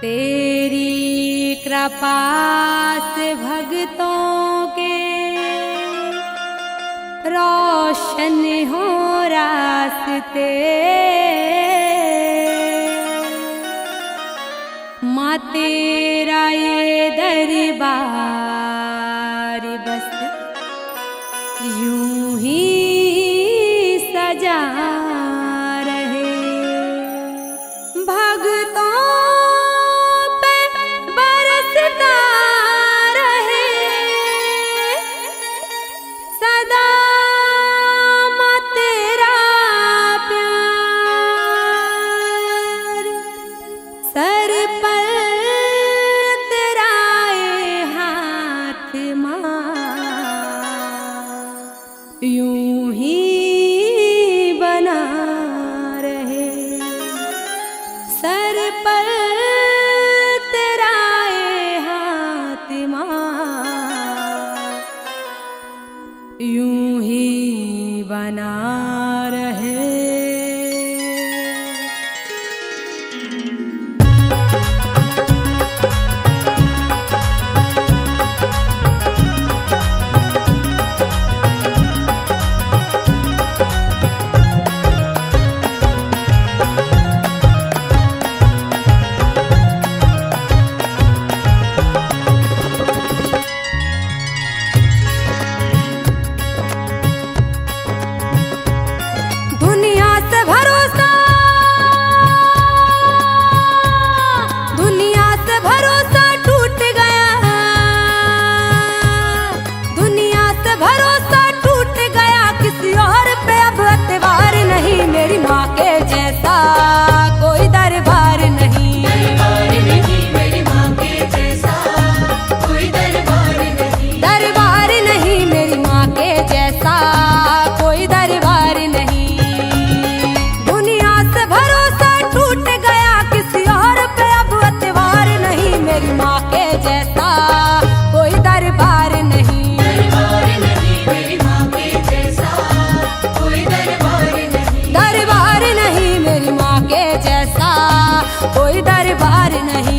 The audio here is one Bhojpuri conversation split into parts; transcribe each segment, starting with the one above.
तेरी कृपा से भक्तों के रोशन हो रास्ते, माँ तेरा ये दरबार बस यूं ही सजा रहे। भक्तों पे बरसता रहे सदा माँ तेरा प्यार, सर पर तेरा ये हाथ माँ यूं ही बना रहे। सर पर तेरा ये हाथ माँ यूं ही बना रहे। दुनिया से भरोसा टूट गया, दुनिया से भरोसा टूट गया। किसी और पे अब एतबार नहीं, मेरी माँ के जैसा कोई दरबार नहीं। मेरी माँ के जैसा कोई दरबार नहीं। दरबार नहीं, मेरी माँ के जैसा कोई दरबार नहीं। दुनिया से भरोसा टूट गया, किसी और पे अब एतबार नहीं। मेरी माँ के जैसा कोई दरबार नहीं। दरबार नहीं, मेरी माँ के जैसा कोई दरबार नहीं। दरबार नहीं, मेरी माँ के जैसा कोई दरबार नहीं।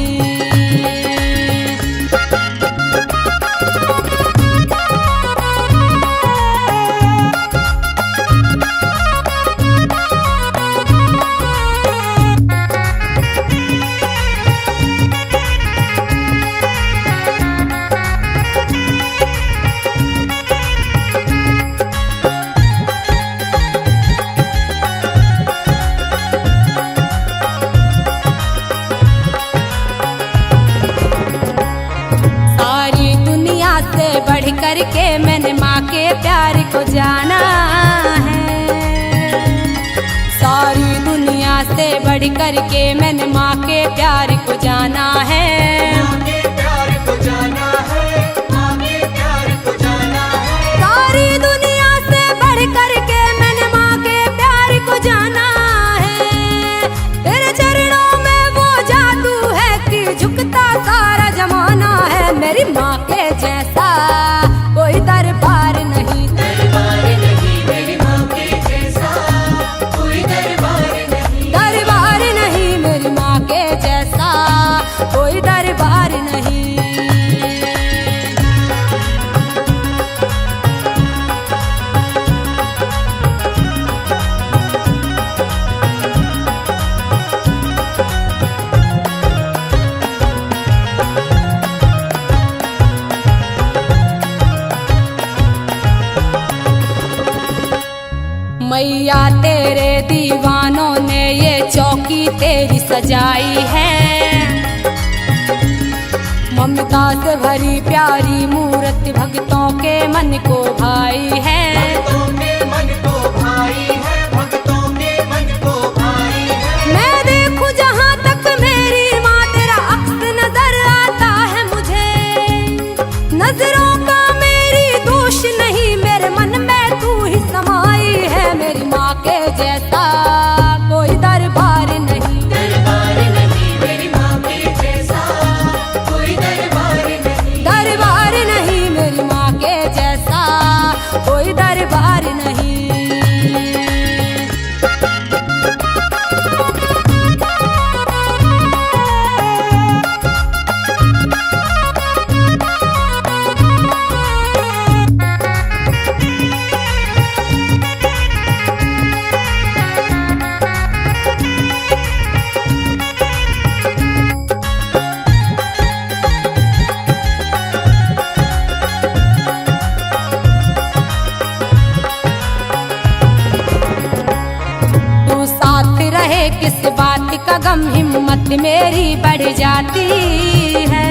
सारी दुनिया से बढ़ करके मैंने माँ के प्यार को जाना है। सारी दुनिया से बढ़ करके मैंने माँ के प्यार को जाना है। माँ के प्यार को जाना है, माँ के प्यार को जाना है। सारी दुनिया से बढ़ करके मैंने माँ के प्यार को जाना है। तेरे चरणों में वो जादू है कि झुकता सारा जमाना है। मेरी माँ के जैसा कोई दरबार नहीं। दरबार नहीं, मेरी माँ के जैसा कोई दरबार नहीं। दरबार नहीं, मेरी माँ के जैसा कोई दरबार नहीं। मैया तेरे दीवानों ने ये चौकी तेरी सजाई है। ममता से भरी प्यारी मूर्त भक्तों के मन को भाई है। भक्तों के मन को भाई है, भक्तों के मन को भाई है। मैं देखूं जहाँ तक मेरी माँ तेरा अक्स नजर आता है मुझे। नजरों का मेरी दोष नहीं, मेरे मन में तू ही समाई है। मेरी माँ के जैसा कोई दरबार नहीं। दरबार नहीं, मेरी माँ के जैसा कोई दरबार नहीं। दरबार नहीं, मेरी माँ के जैसा कोई दरबार किस बात का गम, हिम्मत मेरी बढ़ जाती है।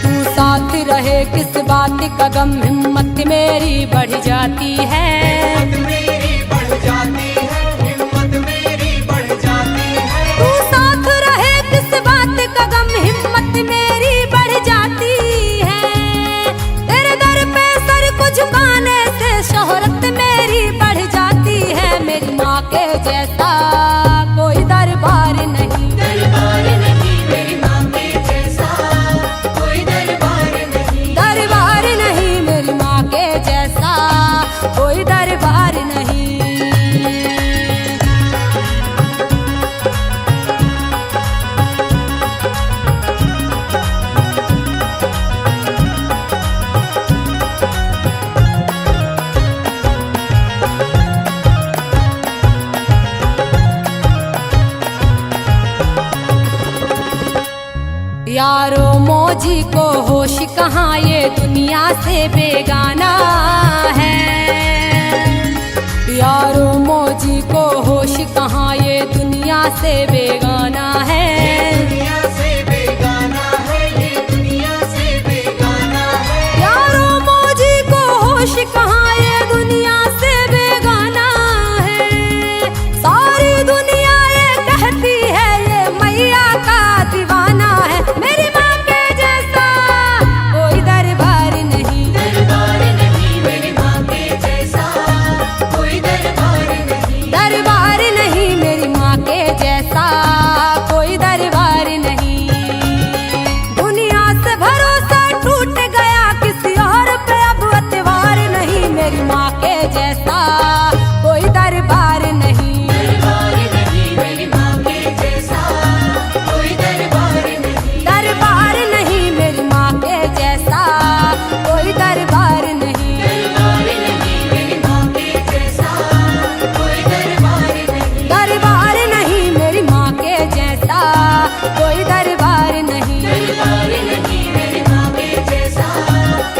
तू साथ रहे किस बात का गम, हिम्मत मेरी बढ़ जाती है। हिम्मत मेरी बढ़ जाती है, हिम्मत मेरी बढ़ जाती है। तू साथ रहे किस बात का गम, हिम्मत मेरी बढ़ जाती है। तेरे दर पे सर को झुकाने से शोहरत मेरी बढ़ जाती है। मेरी माँ के जैसा कोई दरबार नहीं, दरबार नहीं मेरी माँ के जैसा, कोई दरबार नहीं। दरबार नहीं मेरी माँ के जैसा कोई दरबार नहीं। यारो मौजी को होश कहाँ, ये दुनिया से बेगाना है। यारो मौजी को होश कहाँ, ये दुनिया से बेगाना है। दुनिया से बेगाना है, ये दुनिया से बेगाना है। यारो मौजी को होश कहाँ, ये दुनिया से बेगाना है। सारी दुनिया ये कहती है ये मैया का दीवाना है। मेरी माँ के जैसा कोई दरबार नहीं, दरबार नहीं मेरी माँ के जैसा, कोई दरबार नहीं। दरबार नहीं मेरी माँ के जैसा कोई दरबार नहीं। दुनिया से भरोसा टूट गया, किसी और पे अब एतबार नहीं। मेरी माँ के जैसा कोई दरबार नहीं, दरबार नहीं मेरी माँ के जैसा, कोई दरबार नहीं। दरबार नहीं मेरी माँ के जैसा कोई दरबार नहीं। दरबार नहीं मेरी माँ के जैसा, कोई दरबार नहीं। दरबार नहीं मेरी माँ के जैसा कोई दरबार नहीं। दरबार नहीं मेरी माँ के जैसा,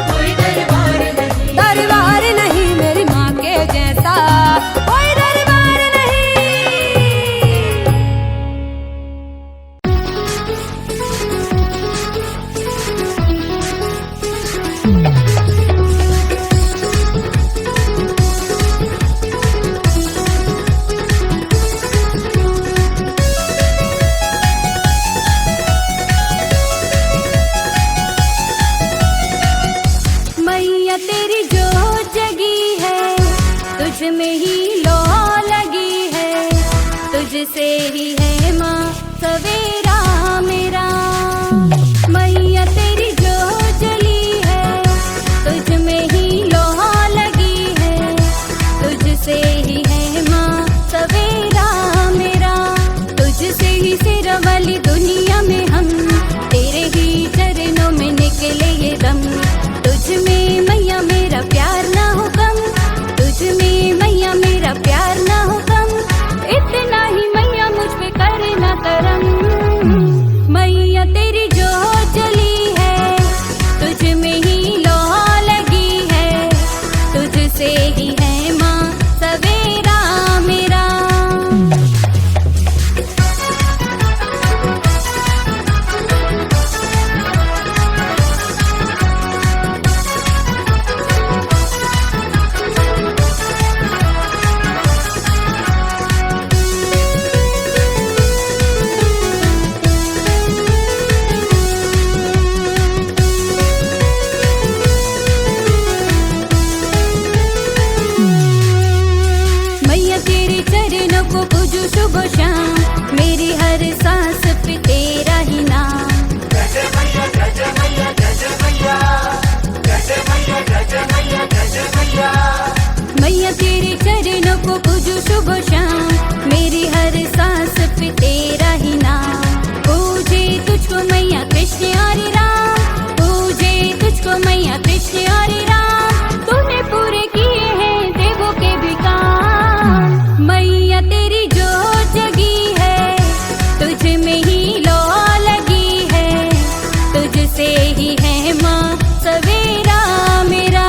कोई दरबार नहीं। दरबार नहीं मेरी माँ के जैसा कोई दरबार नहीं। मैया तेरी जो जगी है, तुझ में ही लो लगी है। तुझसे ही है माँ सवेरा मेरा। मैया तेरी जो जली है, तुझ में ही लो लगी है। तुझसे ही है माँ सवेरा मेरा। तुझसे ही सिरवली दुनिया में हम, तेरे ही चरणों में निकले ये दम। तुझ में मैया मेरा प्यार ना हो कम, तुझ में मैया मेरा प्यार ना हो कम। इतना ही मैया मुझ पे करे ना करम। मैया तेरी जो जली है, तुझ में ही लो लगी है। तुझसे ही है माँ सवेरा मेरा। मैया तेरे चरणों को पूजू सुबह शाम, मेरी हर सांस पे तेरा ही नाम। जय जय मैया, जय जय मैया, जय जय मैया, जय जय मैया, जय जय मैया, जय जय मैया। मैया तेरे चरणों को पूजू सुबह शाम, मेरी हर सांस पे तेरा ही नाम। पूजे तुझको मैया कृष्ण हरि राम, पूजे तुझको मैया कृष्ण हरि राम। तूने पूरे किए हैं देवों के भी काम। मैया तेरी जो जगी है, तुझ में ही लो लगी है। तुझसे ही है माँ सवेरा मेरा।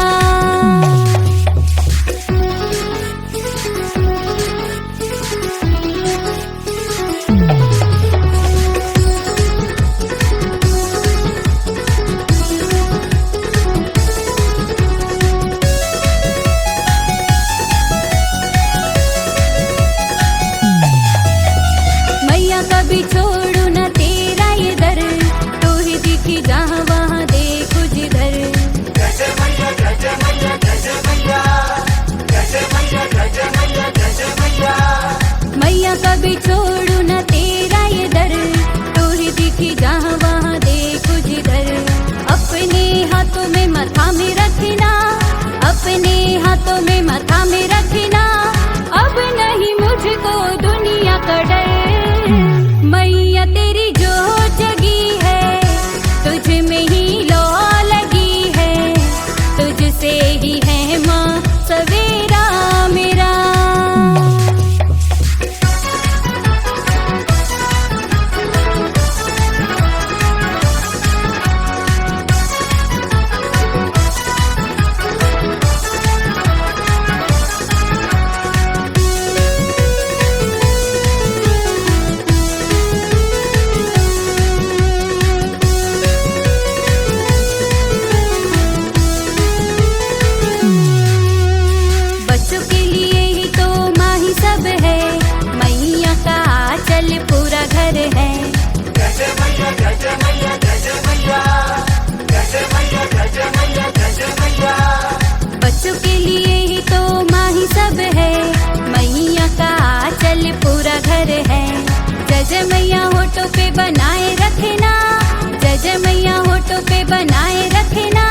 कभी छोड़ू न तेरा ये दर, तू ही दिखी जहाँ वहाँ देखू जिधर। अपने हाथों में माथा में रखना, अपने हाथों में माथा में रखना, अब नहीं मुझको दुनिया का डर। मैया तेरी जो जगी है, तुझ में ही लो लगी है, तुझसे ही है माँ सवेरा मेरा। बच्चों के लिए ही तो माँ ही सब है, मैया का आंचल पूरा घर है। जय जय मैया जय जय मैया जय जय मैया जय जय मैया जय जय मैया जय जय मैया। बच्चों के लिए ही तो माँ ही सब है, मैया का आंचल पूरा घर है। जय जय मैया होठों पे बनाए रखना, जय जय मैया होठों पे बनाए रखना,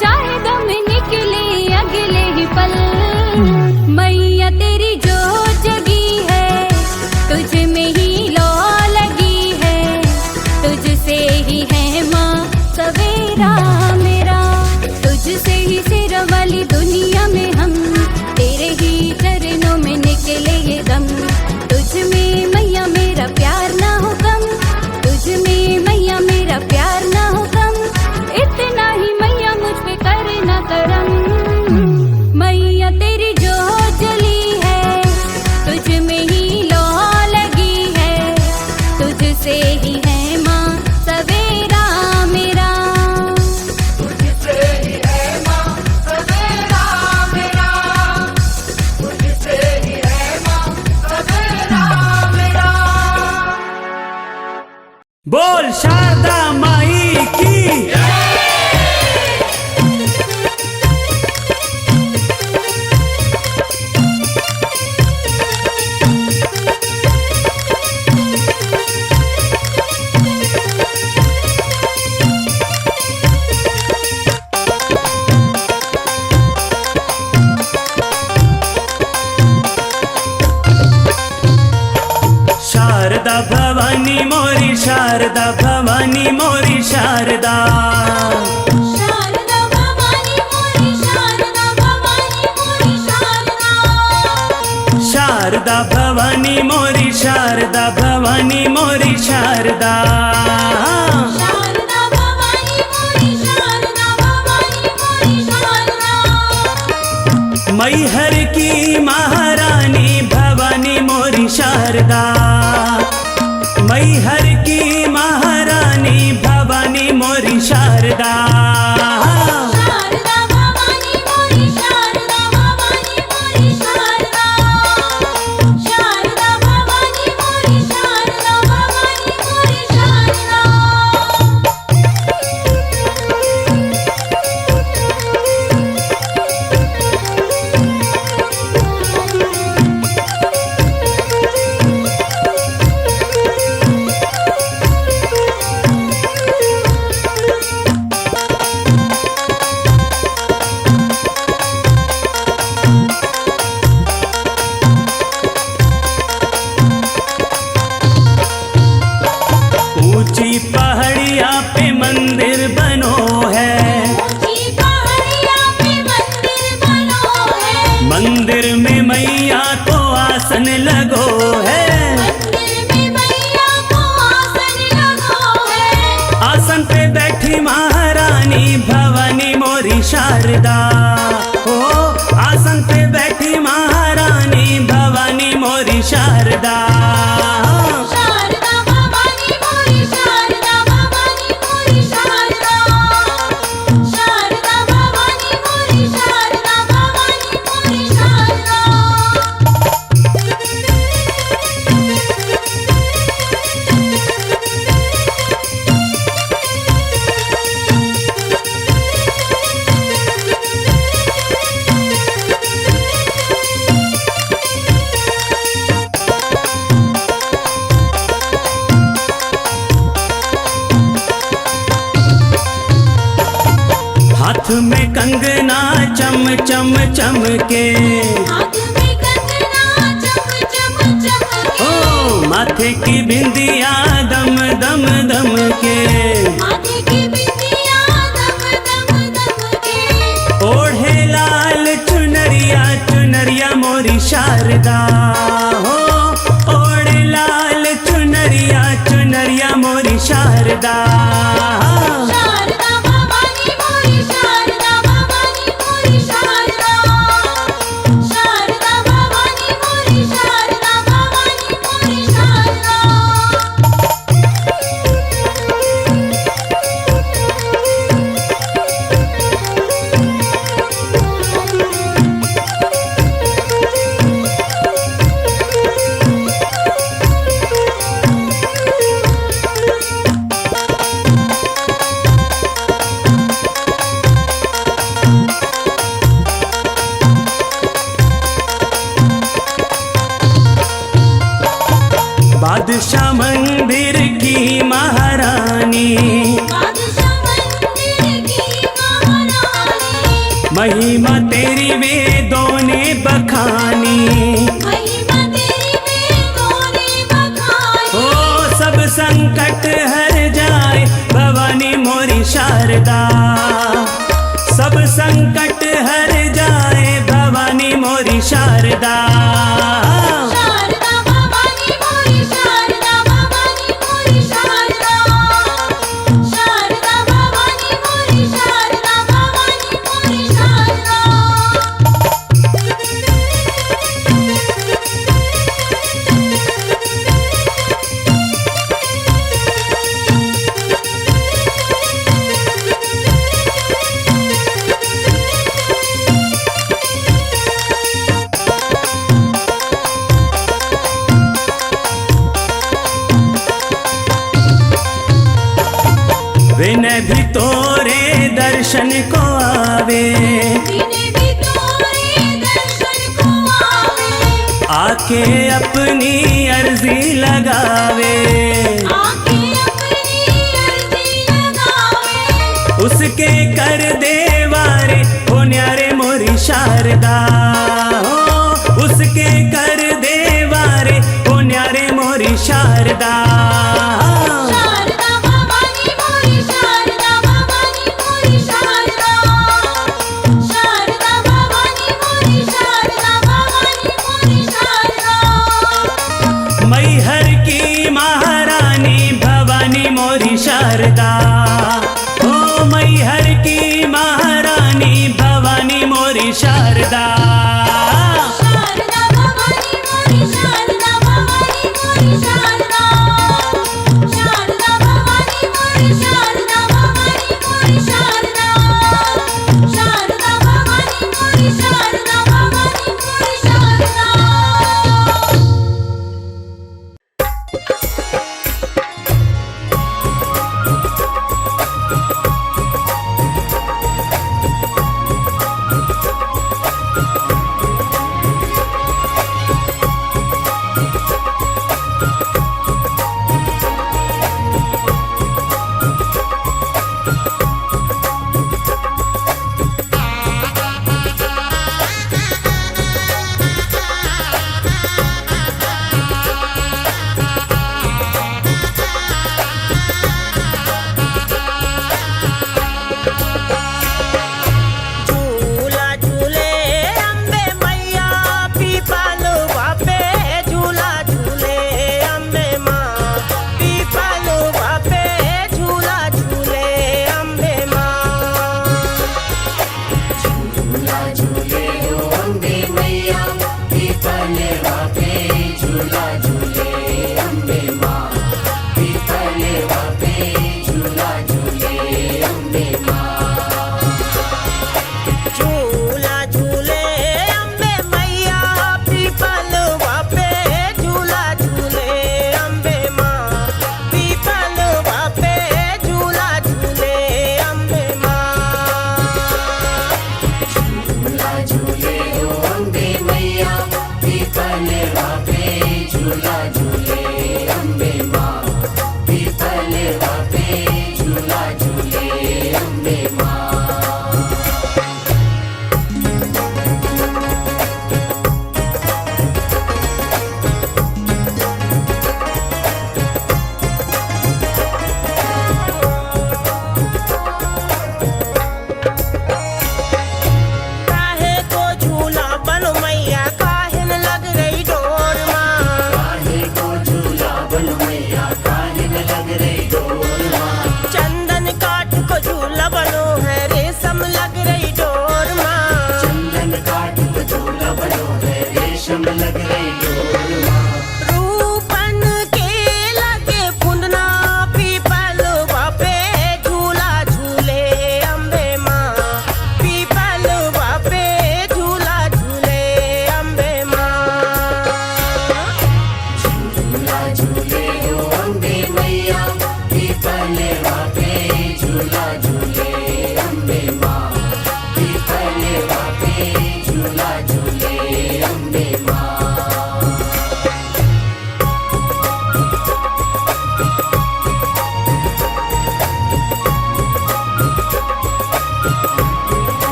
चाहे दम निकले अगले ही पल। मैया तेरी जो जगी है, तुझ में ही लो लगी है, तुझसे ही है माँ सवेरा मेरा। तुझसे ही सिर वाली दुनिया में हम, तेरे ही चरणों में निकले ये दम। तुझ में मैया मेरा प्यार ना हो कम, तुझ में मैया मेरा प्यार ना हो कम, इतना ही मैया मुझ पे करना करम। मैया तेरी जो जली है, तुझ में ही लो लगी है, तुझसे ही है माँ सवेरा मेरा। तुझसे ही है माँ सवेरा मेरा, तुझसे ही है माँ सवेरा मेरा। बोल शारदा माई की। शारदा भवानी मोरी शारदा भवानी मोरी शारदा। शारदा भवानी मोरी शारदा भवानी मोरी शारदा। शारदा भवानी मोरी शारदा भवानी मोरी शारदा। शारदा भवानी मोरी शारदा भवानी मोरी शारदा। मैहर की महारानी भवानी मोरी शारदा। मैहर की महारानी भवानी मोरी शारदा। शारदा भवानी मोरी शारदा भवानी मोरी शारदा। शारदा भवानी मोरी शारदा भवानी मोरी शारदा। ऊंची पहाड़िया पे मंदिर बनो है, ऊंची पहाड़िया पे मंदिर बनो है। मंदिर में मैया को आसन लगो है। मंदिर में मैया को आसन लगो है। आसन पे बैठी महारानी भवानी मोरी शारदा। ओ आसन पे बैठी महारानी भवानी मोरी शारदा। शारदा भवानी मोरी शारदा भवानी मोरी शारदा। शारदा भवानी मोरी शारदा भवानी मोरी शारदा। में कंगना चम चम चमके, हाथ में कंगना चम चम चमके, ओ माथे की बिंदिया दम दम दम के, माथे की बिंदिया दम दम दम के, ओढ़े लाल चुनरिया चुनरिया मोरी शारदा हो, ओढ़े लाल चुनरिया चुनरिया मोरी शारदा। शारदा भवानी मोरी शारदा भवानी मोरी शारदा, शारदा भवानी मोरी शारदा भवानी मोरी शारदा। बादशाह मंदिर की महारानी, बादशाह मंदिर की महारानी, महिमा तेरी वेदों ने बखानी, महिमा तेरी वेदों ने बखानी, ओ सब संकट हर जाए भवानी मोरी शारदा, सब संकट हर जाए भवानी मोरी शारदा। शारदा भवानी मोरी शारदा भवानी मोरी शारदा, शारदा भवानी मोरी शारदा भवानी मोरी शारदा। विनय भी तोरे दर्शन को आवे, बिने भी तोरे दर्शन को आवे, आके अपनी अर्जी लगावे, आके अपनी अर्जी लगावे, उसके कर दे वारे हो न्यारे मोरी शारदा हो, उसके कर दे वारे हो न्यारे मोरी शारदा। शारदा भवानी मोरी शारदा भवानी मोरी शारदा, शारदा भवानी मोरी शारदा भवानी मोरी शारदा। मैहर की महारानी भवानी मोरी शारदा, ओ मैहर की महारानी भवानी मोरी शारदा।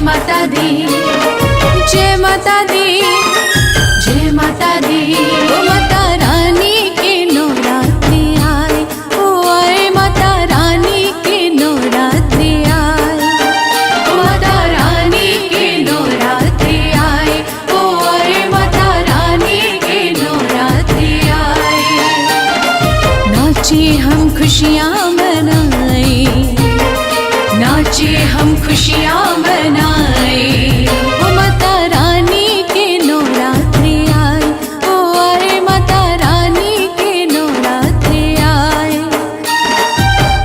माता दी, जय माता दी, जय माता दी। ओ माता रानी के नवरात्रि आए, ओ आए माता रानी के नवरात्रि आए, ओ माता रानी के नवरात्रि आए, ओ आए माता रानी के नवरात्रि आए। नाचे हम खुशियाँ मनाए, नाचे हम खुशियाँ मनाए, ओ माता रानी के नवरात्रि आए, ओ आए माता रानी के नवरात्रि आए।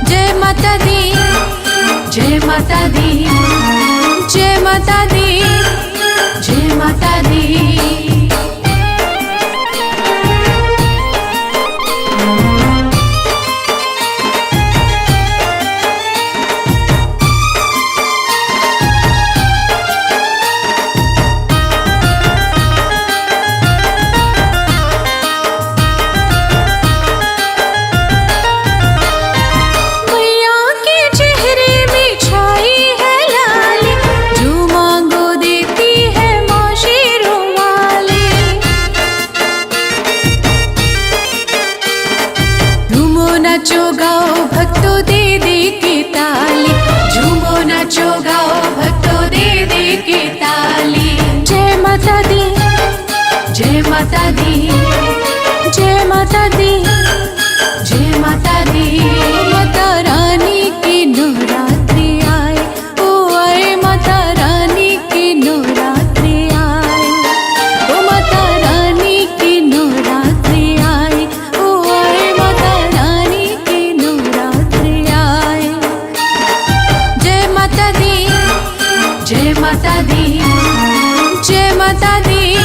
जय माता दी, जय माता दी, जय माता दी, जय माता दी। मैया के चेहरे में छाई है लाली, जो मांगो देती है माँ शेरों वाली। झूमो नाचो गाओ भक्तों दे दे के ताली, झूमो नाचो गाओ भक्तों दे दे के ताली। जय माता दी, जय माता दी, जय माता दी, जय माता दी। ओ माता रानी की नवरात्रि आए, ओ आए माता रानी की नवरात्रि आए, ओ माता रानी की नवरात्रि आए, ओ आए माता रानी की नवरात्रि आए। जय माता दी, जय माता दी, जय माता दी,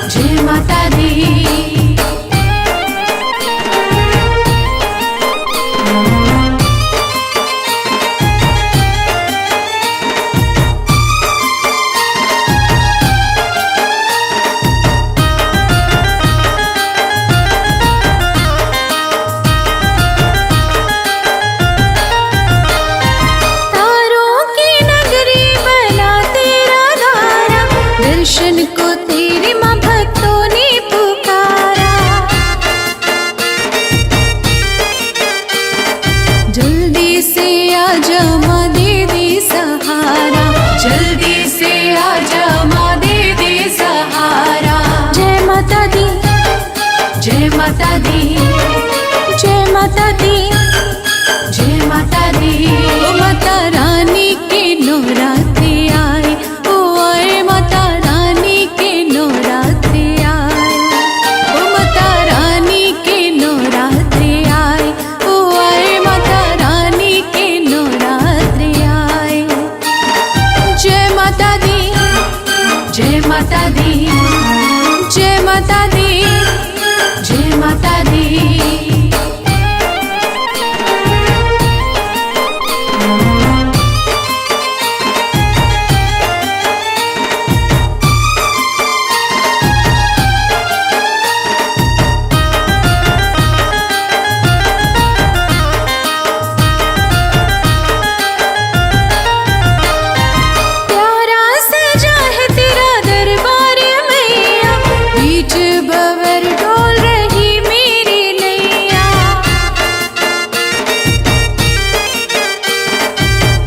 जय माता दी। तारों की नगरी बना तेरा धारा, दर्शन को तेरी माँ भक्तों ने पुकारा। जल्दी से आजा माँ दे दे सहारा, जल्दी से आजा माँ दे दे सहारा। जय माता दी, जय माता दी, जय माता दी, जय माता दी। ओ माता रानी के नवरात्रि आए, ओ आए माता रानी के नवरात्रि आए, ओ माता रानी के नवरात्रि आए, ओ आए माता रानी के नवरात्रि आए। जय माता दी, जय माता दी, जय माता दी, जय माता दी। प्यारा सजा है तेरा दरबार मैया, बीच बवर डोल रही मेरी नैया।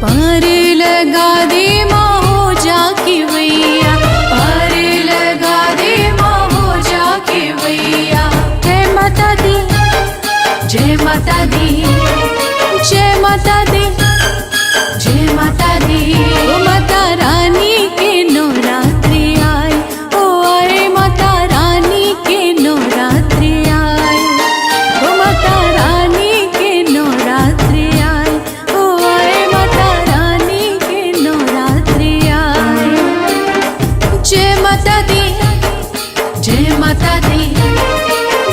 पार लगा दे माँ हो जाके वैया, पार लगा दे माँ हो जाके वैया। जय माता दी, जय माता दी, जय माता दी, जय माता दी। ओ माता रानी के नवरात्रि आए, ओ आए माता रानी के नवरात्रि आए, ओ माता रानी के नवरात्रि आए, ओ आए माता रानी के नवरात्रि आए। जय माता दी, जय माता दी,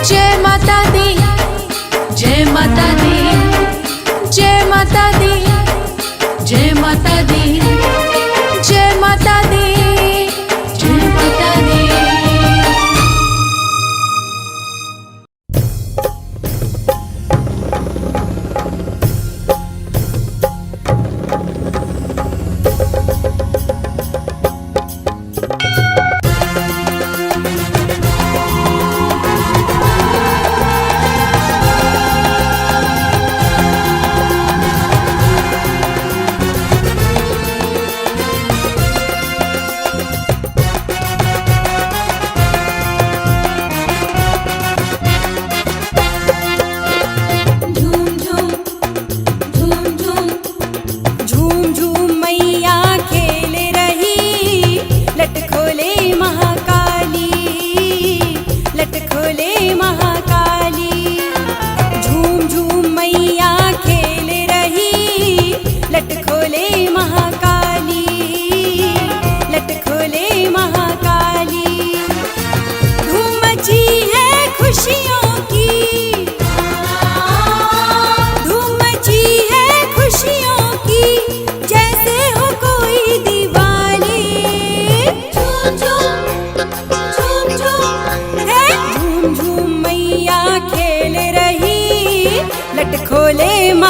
जय माता दी, जय माता दी, जय माता दी, जय माता दी, जय माता दी, जय माता दी।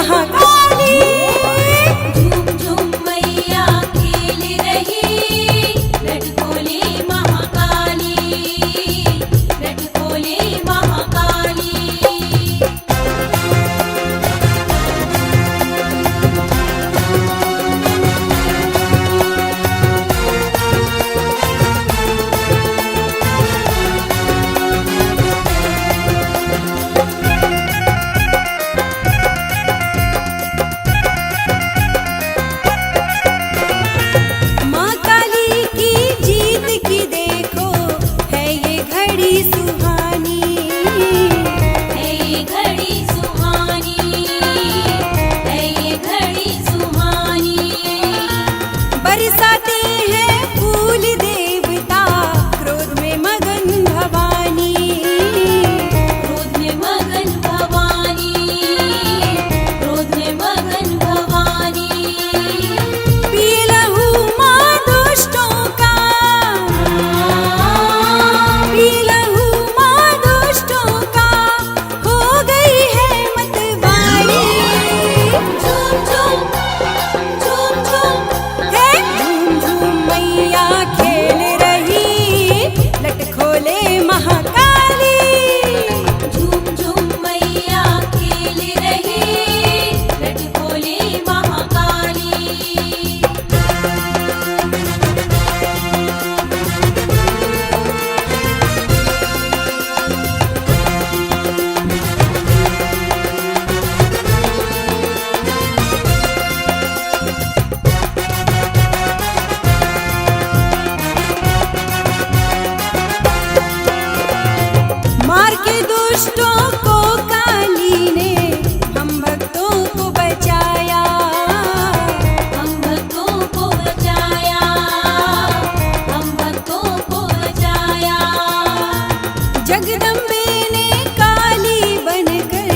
महाकाली। झूम झूम मैया खेल रही, नट खोले महाकाली, नट खोले महाकाली। माँ काली की जीत की देखो है ये घड़ी सुहानी। है ये घड़ी सुहानी, है ये घड़ी सुहानी। बरसाते हैं फूल देवता, क्रोध में मगन भवानी। क्रोध में मगन भवानी, क्रोध में मगन भवानी। पिए लहू माँ दुष्टों का, पिए लहू माँ दुष्टों का, हो गई है मतवाली। झूम झूम, झूम झूम, है झूम झूम मैया खेल रही, लट खोले महाकाली। झूम झूम मैया खेल रही, नट खोले महाकाली। मार के दुष्टों को काली ने हम भक्तों को बचाया। हम भक्तों को बचाया, हम भक्तों को बचाया। जगदम्बे ने काली बनकर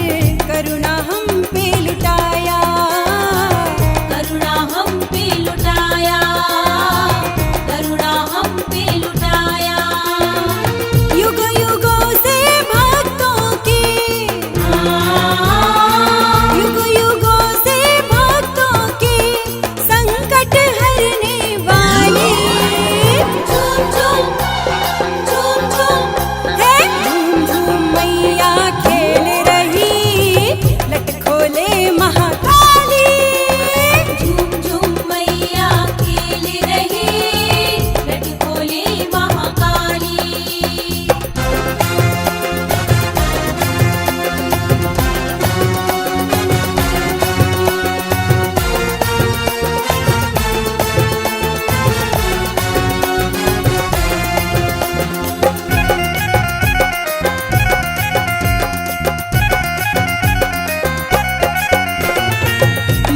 करुणा हम पे लुटाया। करुणा हम पे लुटाया, करुणा हम पे लुटाया। युग युगों से भक्तों की, युग युगों से भक्तों की संकट हरने वाली। झूम झूम, झूम झूम, है झूम झूम मैया खेल रही, लट खोले महाकाली। झूम झूम मैया खेल रही, नट खोले महाकाली।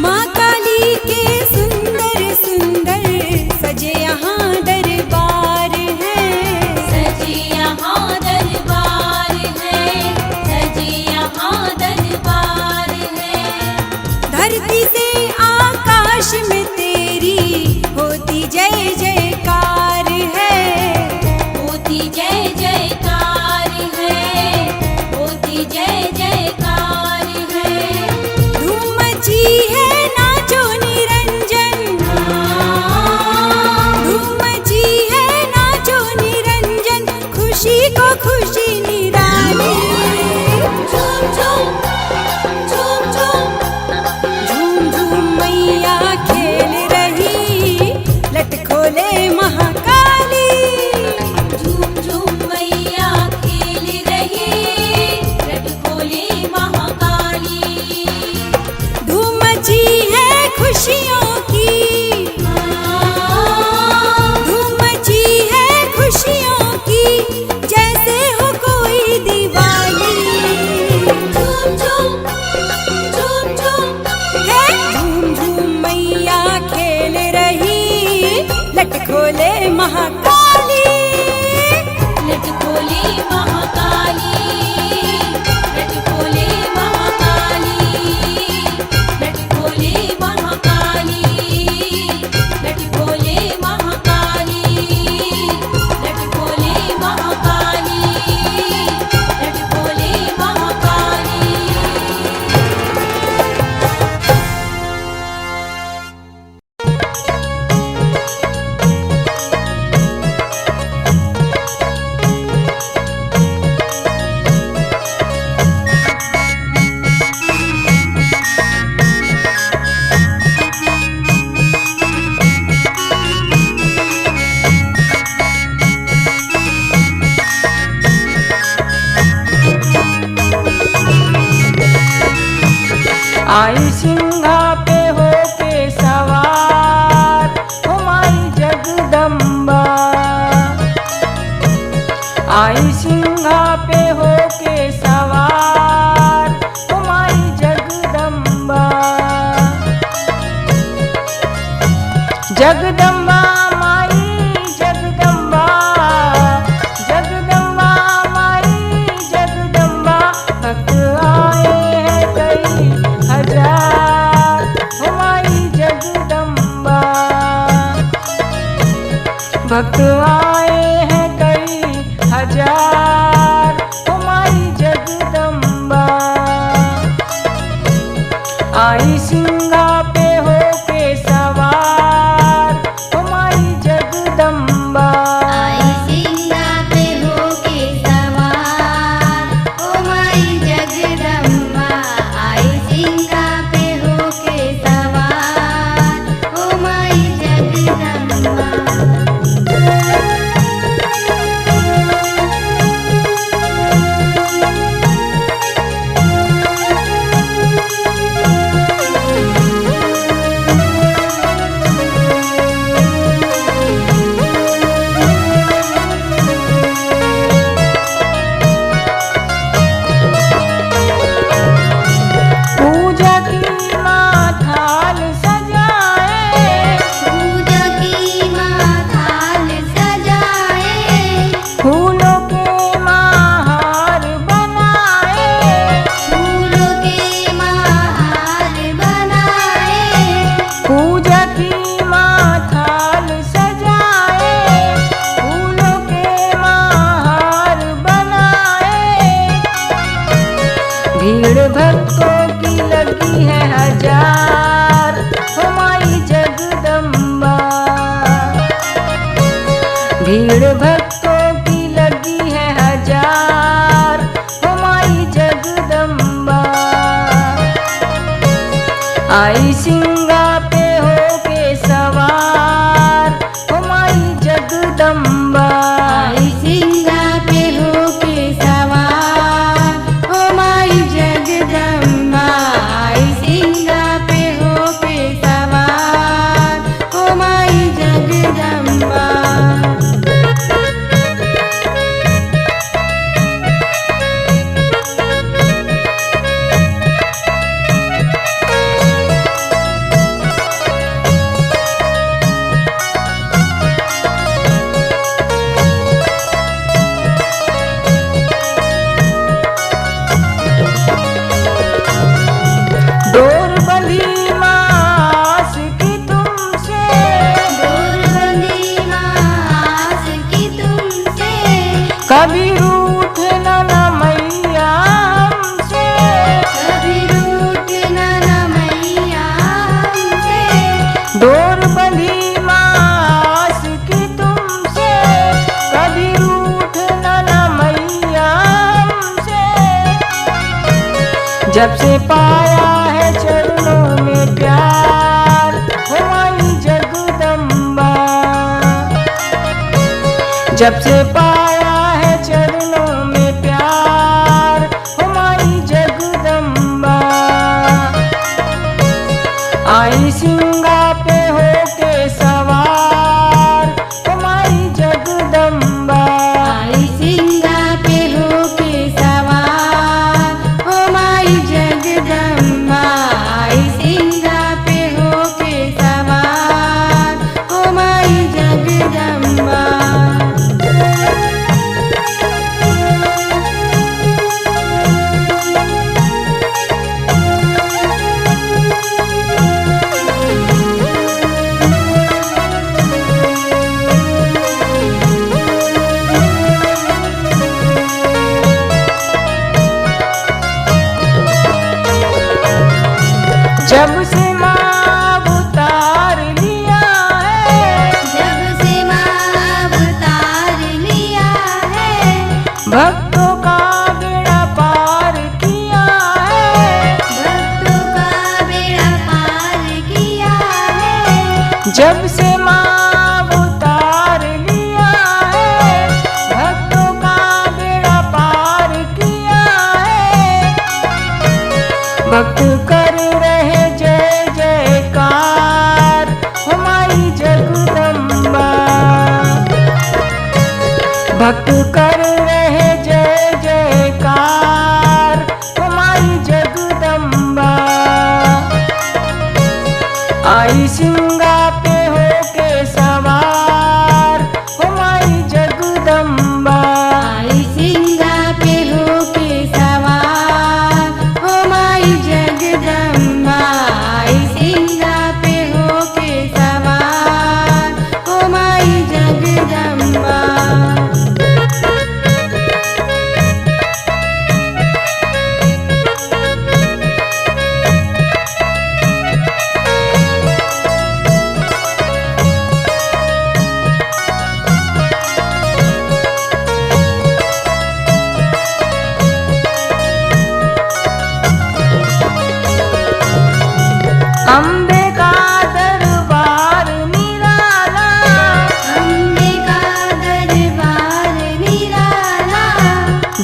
माँ काली के सुंदर सुंदर सजे यहाँ दरबार है। सजे यहाँ दरबार है, सजे यहाँ दरबार है। धरती से आकाश में तेरी होती जय जयकार है। होती जय जयकार है, होती जय जयकार है। धूम मची है नाचो निरंजन, धूम मची है नाचो निरंजन, खुशी को खुशी निराली। झूम झूम, झूम झूम, झूम झूम मैया खेल रही, लट खोले महाकाली। झूम झूम मैया खेल रही, नट खोले महाकाली। आई सिंघा पे होके सवार हो माई जगदम्बा। आई सिंघा पे होके सवार हो माई जगदम्बा। जगदम्बा माई जगदम्बा, जगदम्बा माई जगदम्बा। भक्त आए हैं कई हजार हो माई जगदम्बा। भक्त आए हैं कई हजार हो माई जगदम्बा। आई सिंघा पे होके सवार हो माई जगदम्बा। आई सिंघा पे होके सवार ओ माई जगदम्बा। आई सिंघा पे होके सवार ओ माई जगदम्बा। पूजा की माँ थाल सजाए, पूजा की माँ थाल सजाए। फूलों के माँ हार बनाए। फूलों के महार बनाए। पूजा की माँ थाल सजाए, फूलों के माँ हार बनाए। भीड़ भक्तों की लगी है हजार हो माई जगदम्बा। भीड़ भक्तों की लगी है हजार हो माई जगदम्बा। आई सिंघा पे होके सवार हो माई जगदम्बा। आई सिंघा पे होके सवार ओ माई जगदम्बा। आई सिंघा पे होके सवार ओ माई जगदम्बा। डोर बंधी मास की तुमसे, डोर बंधी मास की तुमसे। कभी रूठना न मैया हमसे। कभी रूठना न मैया हमसे। डोर बंधी मास की तुमसे, कभी रूठना न मैया हमसे। जब से पाया है चरणों में प्यार हो माई जगदम्बा। जब से पाया है चरणों में प्यार हो माई जगदम्बा। आई सिंघा पे होके सवार हो माई जगदम्बा। आई सिंघा पे होके सवार ओ माई जगदम्बा। आई सिंघा पे होके सवार ओ माई जगदम्बा। जब से माँ उतार लिया है, जब से माँ अवतार लिया है। भक्तों का बेड़ा पार किया है। भक्तों का बेड़ा पार किया है। जब से माँ उतार लिया है, भक्तों का बेड़ा पार किया है। भक्त कर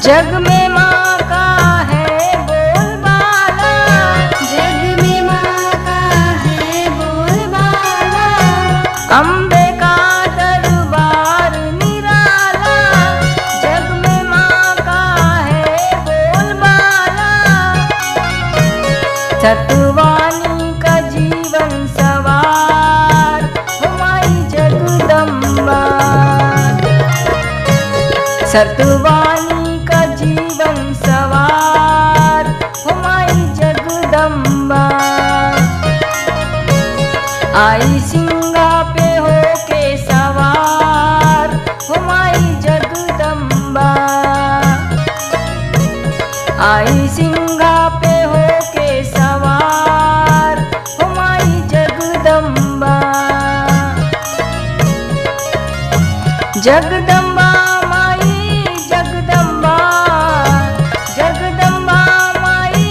जग में माँ का है बोलबाला, जग में माँ का है बोलबाला, अम्बे का दरबार निराला। जग में माँ का है बोलबाला, सतवानी का जीवन सवार हमारी जगदम्बा। सतवानी का जीवन सवार हमारी जगदम्बा। आई सिंगा पे होके सवार हमारी जगदम्बा। आई सिंगा पे होके सवार हमारी जगदम्बा। जगदम्बा माई जगदम्बा, जगदम्बा माई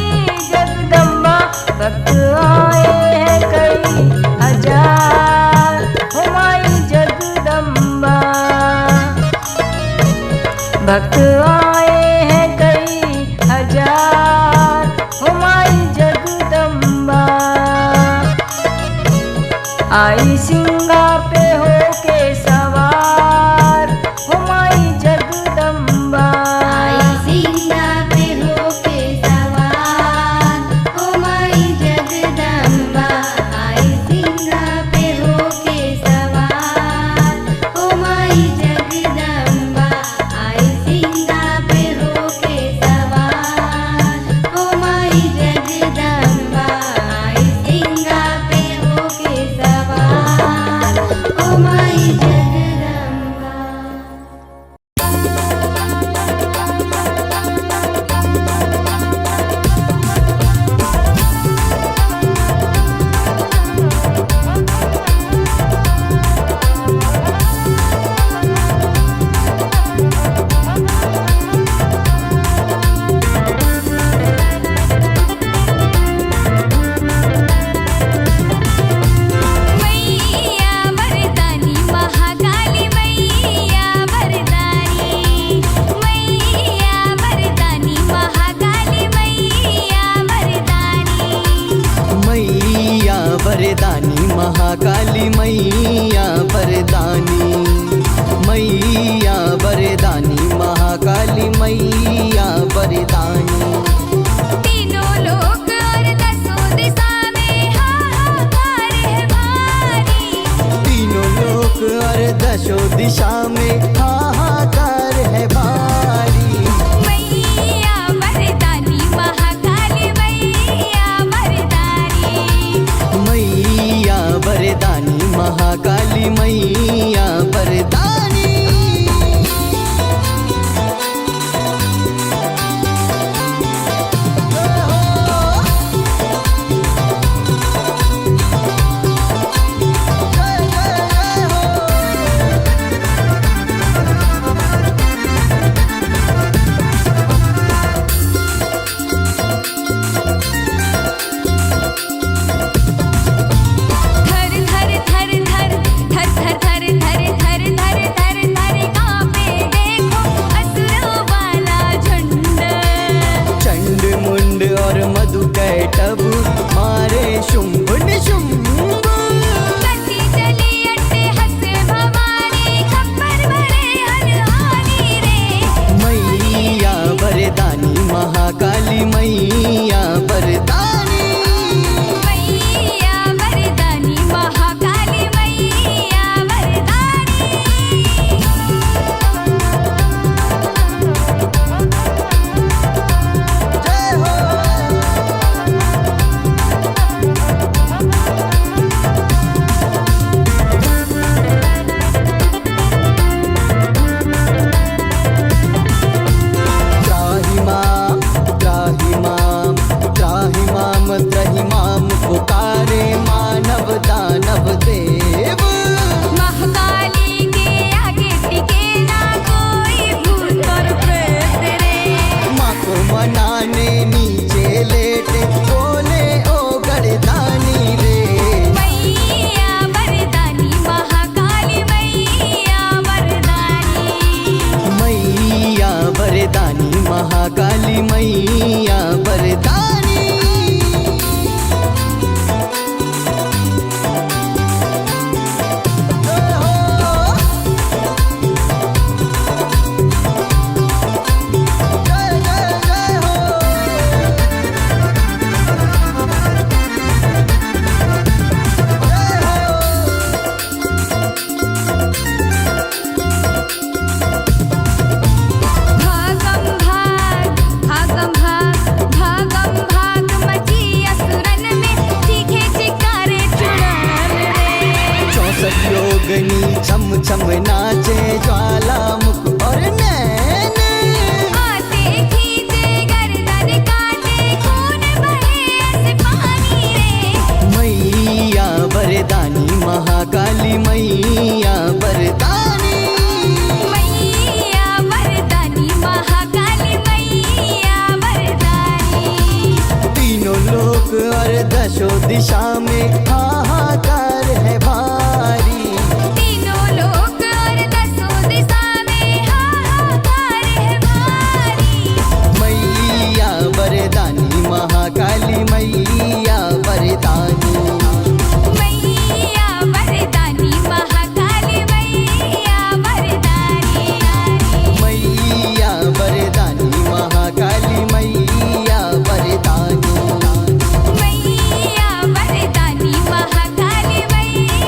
जगदम्बा। भक्त आए हैं कई हजार हमारी जगदम्बा। भक्त आए हैं कई हजार हमारी जगदम्बा। आई सिंगा पे होके सवार हमारी जगदम्बा। आई सिंगा पे होके सवार हमारी जगदम्बा। आई सिंगा पे होके सवार हमारी जगदम्बा। आई सिंगा पे होके सवार हमारी जगदम्बा। आई सिंगा पे होके सवार हमारी जगदम्बा। मैया वरदानी महाकाली मैया वरदानी, मैया वरदानी महाकाली मैया वरदानी। मैया वरदानी महाकाली मैया वरदानी। मैया वरदानी महाकाली मैया वरदानी। तीनों लोक और दसों दिशा में हाहाकार है भारी। तीनों लोक और दशो दिशा में हाहाकार है भारी। मैया वरदानी महाकाली मैया वरदानी। मैया वरदानी महाकाली मैया वरदानी। थर थर थर थर थर थर थर थर थर थर थर थर कांपे देखो असुरों वाला झुंड। चंड मुंड और मधु कैटभ मारे शुंभ निशुंभ। कसी चली अट्टे हंसे भवानी खप्पर भरे हरहानी रे। मैया वरदानी महाकाली मैया वरदानी। मैया वरदानी महाकाली मैया वरदानी। जय हो। और दशो दिशा में हाहाकार है भारी। तीनों लोक और दसों दिशा में हाहाकार है भारी। मैया वरदानी महाकाली मैया वरदानी। मैया वरदानी महाकाली मैया वरदानी। मैया वरदानी महाकाली मैया वरदानी। मैया वरदानी महाकाली मैया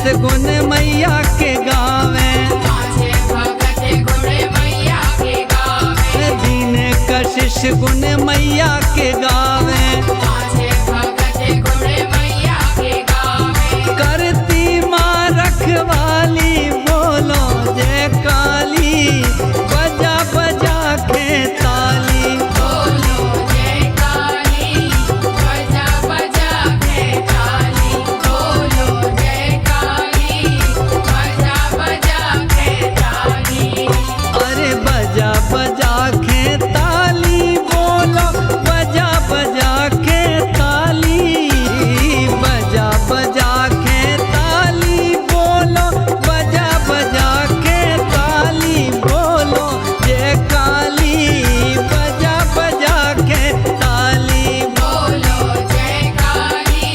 गुण मैया के गावे, दीन कशिश गुण मैया के गावे, करती माँ रखवाली बोलो जय काली, बजा बजा के ताली। अरे बजा बजा के ताली बोलो, बजा बजा के ताली, बजा बजा के ताली बोलो, बजा बजा के ताली बोलो जय काली, बजा बजा के ताली बोलो जय काली,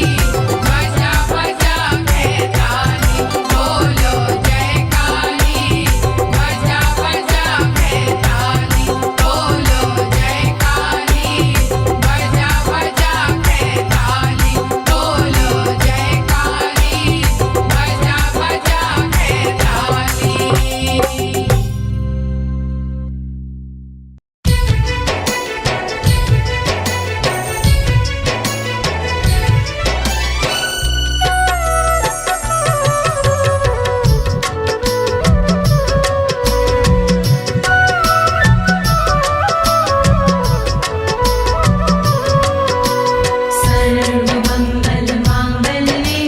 बजा बजा के ताली बोलो जय काली, बजा बजा के ताली बोलो जय काली, बजा बजा के ताली बोलो जय काली, बजा बजा के ताली। सर्वमङ्गलमाङ्गल्ये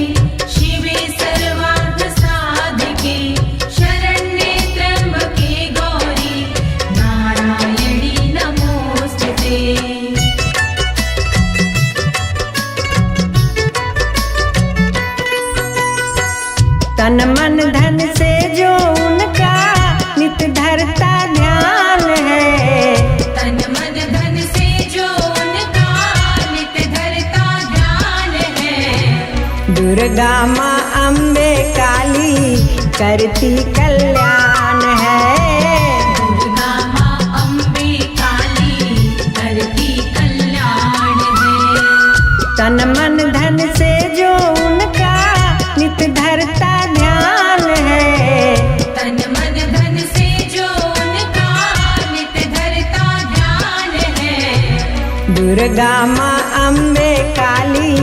शिवे सर्वार्थसाधिके शरण्ये त्र्यम्बके गौरी नारायणी नमोऽस्तुते। तन मन धन से जो उनका नित धरता ध्यान है, तन मन धन से जो उनका नित धरता ध्यान है, दुर्गा माँ अम्बे काली करती कल्याण है। दुर्गा माँ अम्बे काली करती कल्याण है। तन मन धन से जो उनका नित धरता ध्यान है, तन मन धन से जो उनका नित धरता ध्यान है, दुर्गा माँ अम्बे काली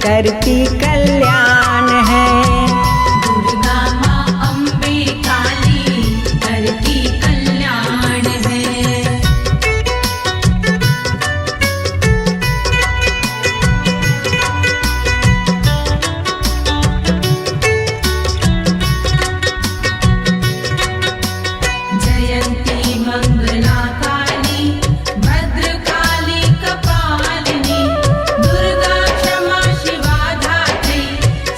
करती कल्याण है। दुर्गा माँ अम्बे काली करती कल्याण है। जयंती मंगला काली भद्रकाली कपालिनी दुर्गा क्षमा शिवा धात्री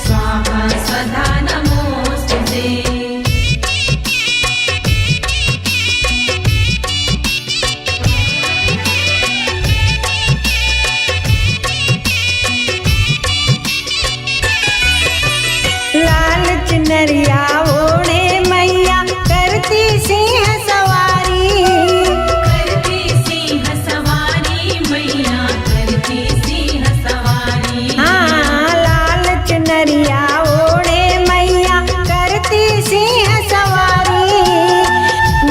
स्वाहा स्वधा नमोस्तुते। लाल चुनरिया ओढ़े मैया करती सिंह सवारी, करती सिंह सवारी मैया करती सिंह सवारी। हाँ लाल चुनरिया ओढ़े मैया करती सिंह सवारी,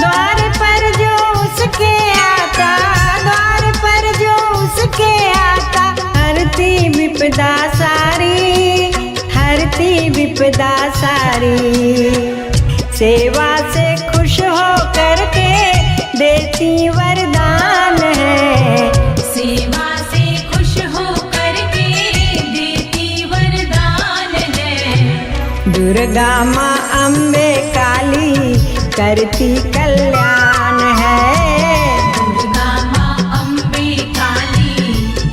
द्वार पर जो उसके आता, द्वार पर जो उसके आता, हरती विपदा सारी, हरती विपदा सारी। सेवा से खुश हो करके देती वरदान है, सेवा से खुश हो करके देती वरदान है। दुर्गा माँ अम्बे काली करती कल्याण है। दुर्गा माँ अम्बे काली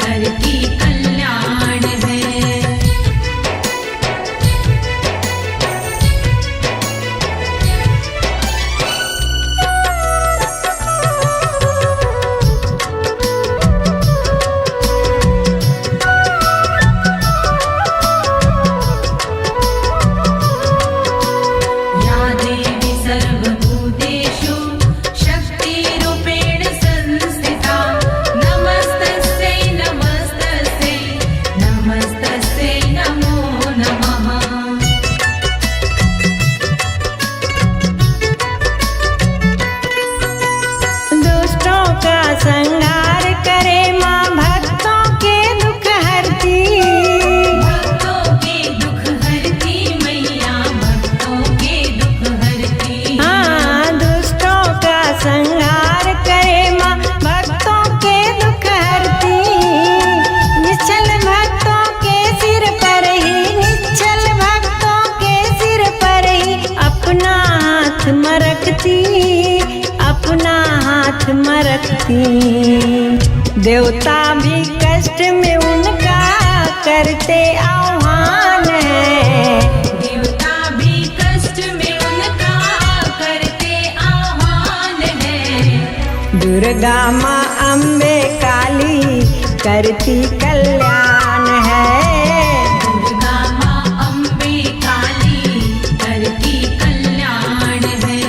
करती कल्याण है। या देवी सर्वभूतेषु हाथ मरकती। देवता भी कष्ट में उनका करते आह्वान है। देवता भी कष्ट में उनका करते आह्वान है। दुर्गा माँ अम्बे काली करती कल्याण है। दुर्गा माँ अम्बे काली करती कल्याण है।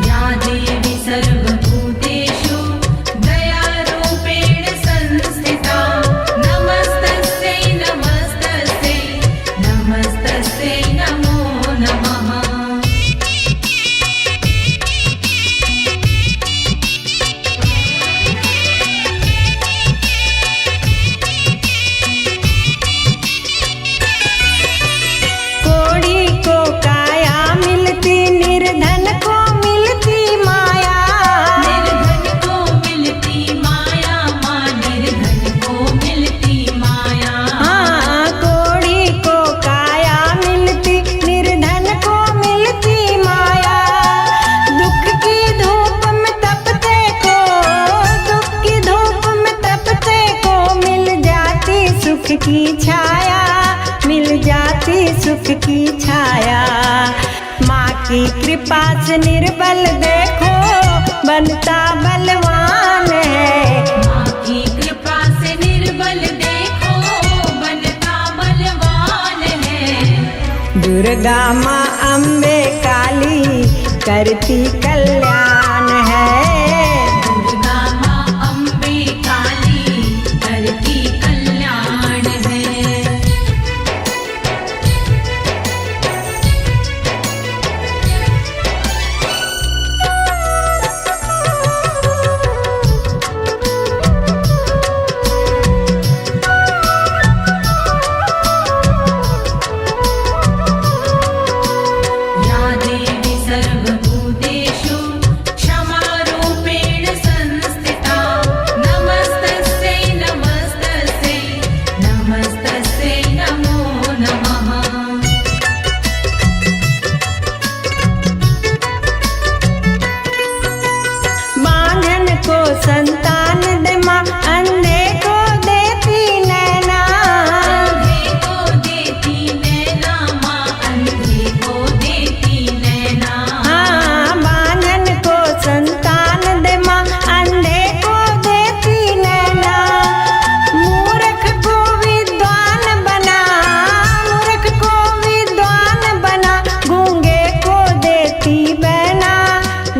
या देवी सर्वभूतेषु दयारूपेण संस्थिता। नमस्तस्यै नमस्तस्यै नमस्तस्यै नमो नमः। कोड़ी को काया मिलती, निर्धन को मिलती माया। निर्धन को मिलती माया, माँ निर्धन को मिलती माया। हाँ, कोड़ी को काया मिलती, निर्धन को मिलती माया। दुख की धूप में तपते को, दुख की धूप में तपते को मिल जाती सुख की छाया, मिल जाती सुख की छाया। माँ की कृपा से निर्बल देखो बनता बलवान है। माँ की कृपा से निर्बल देखो बनता बलवान है। दुर्गा माँ अम्बे काली करती कल्याण है। दुर्गा माँ अम्बे काली करती कल्याण है। या देवी सर्वभूतेषु क्षमारूपेण संस्थिता। नमस्तस्यै नमस्तस्यै नमस्तस्यै नमो नमः। बांधन को संतान दे माँ, अंधे को देती नैना। अंधे को देती नैना, माँ अंधे को देती नैना। हाँ, बांधन को संतान दे माँ, अंधे को देती नैना। मूर्ख को विद्वान बना, मूर्ख को विद्वान बना। गूंगे को देती बैना,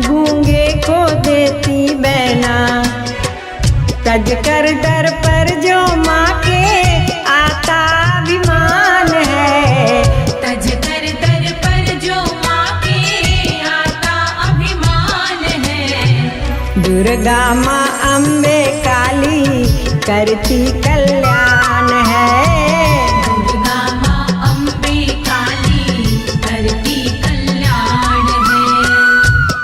गूंगे को देती बैना। तज कर दर पर जो माँ के आता अभिमान है। तज कर दर पर जो माँ के आता अभिमान है। दुर्गा माँ अम्बे काली करती कल्याण है। दुर्गा माँ अम्बे काली करती कल्याण है।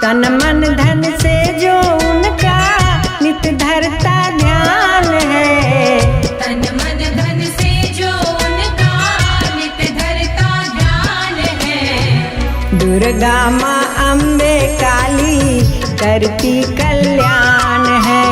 तन मन धन से जो उनका नित धरता ध्यान है। तन मन धन से जो उनका नित धरता ध्यान है। दुर्गा माँ अम्बे काली करती कल्याण है।